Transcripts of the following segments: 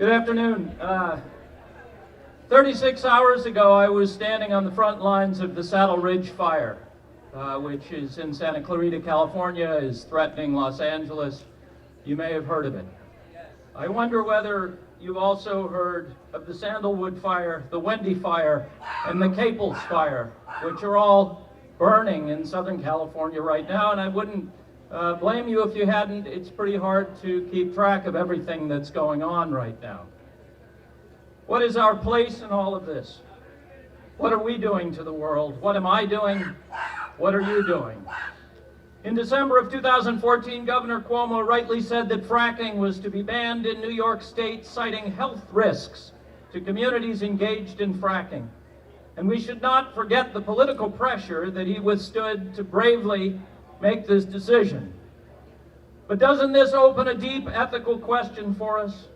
Good afternoon. 36 hours ago, I was standing on the front lines of the Saddle Ridge fire, which is in Santa Clarita, California, is threatening Los Angeles. You may have heard of it. I wonder whether you've also heard of the Sandalwood fire, the Wendy fire, and the Caples fire, which are all burning in Southern California right now, and I wouldn't blame you if you hadn't. It's pretty hard to keep track of everything that's going on right now. What is our place in all of this? What are we doing to the world? What am I doing? What are you doing? In December of 2014, Governor Cuomo rightly said that fracking was to be banned in New York State, citing health risks to communities engaged in fracking. And we should not forget the political pressure that he withstood to bravely make this decision. But doesn't this open a deep ethical question for us?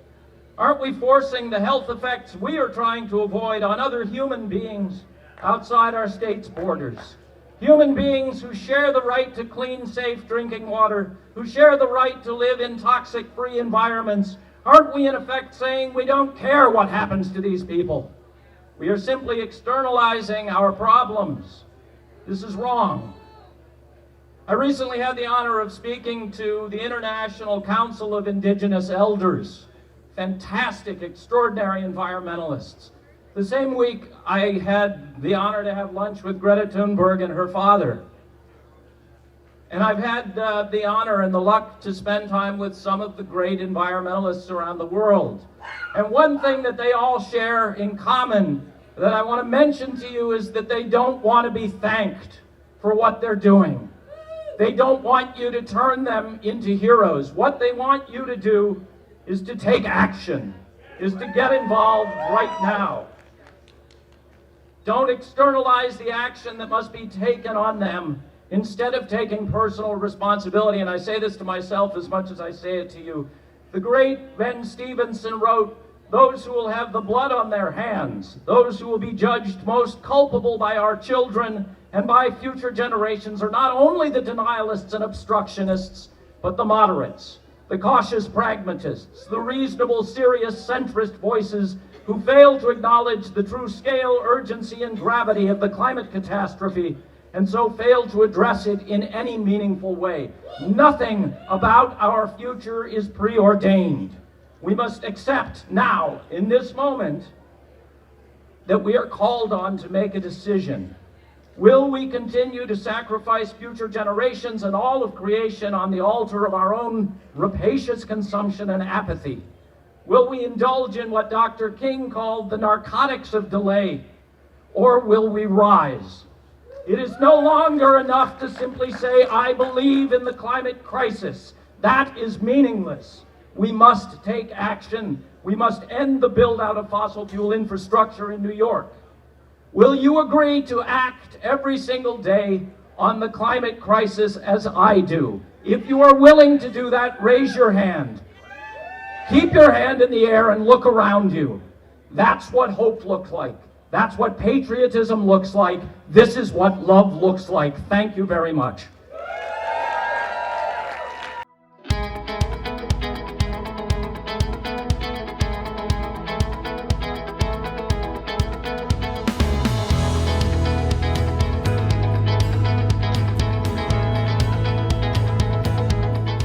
Aren't we forcing the health effects we are trying to avoid on other human beings outside our state's borders? Human beings who share the right to clean, safe drinking water, who share the right to live in toxic-free environments. Aren't we in effect saying we don't care what happens to these people? We are simply externalizing our problems. This is wrong. I recently had the honor of speaking to the International Council of Indigenous Elders. Fantastic, extraordinary environmentalists. The same week, I had the honor to have lunch with Greta Thunberg and her father. And I've had the honor and the luck to spend time with some of the great environmentalists around the world. And one thing that they all share in common that I want to mention to you is that they don't want to be thanked for what they're doing. They don't want you to turn them into heroes. What they want you to do is to take action, is to get involved right now. Don't externalize the action that must be taken on them instead of taking personal responsibility. And I say this to myself as much as I say it to you. The great Ben Stevenson wrote, "Those who will have the blood on their hands, those who will be judged most culpable by our children and by future generations are not only the denialists and obstructionists, but the moderates, the cautious pragmatists, the reasonable, serious, centrist voices who fail to acknowledge the true scale, urgency, and gravity of the climate catastrophe, and so fail to address it in any meaningful way. Nothing about our future is preordained. We must accept now, in this moment, that we are called on to make a decision. Will we continue to sacrifice future generations and all of creation on the altar of our own rapacious consumption and apathy? Will we indulge in what Dr. King called the narcotics of delay? Or will we rise? It is no longer enough to simply say, "I believe in the climate crisis." That is meaningless. We must take action. We must end the build-out of fossil fuel infrastructure in New York. Will you agree to act every single day on the climate crisis as I do? If you are willing to do that, raise your hand. Keep your hand in the air and look around you. That's what hope looks like. That's what patriotism looks like. This is what love looks like. Thank you very much.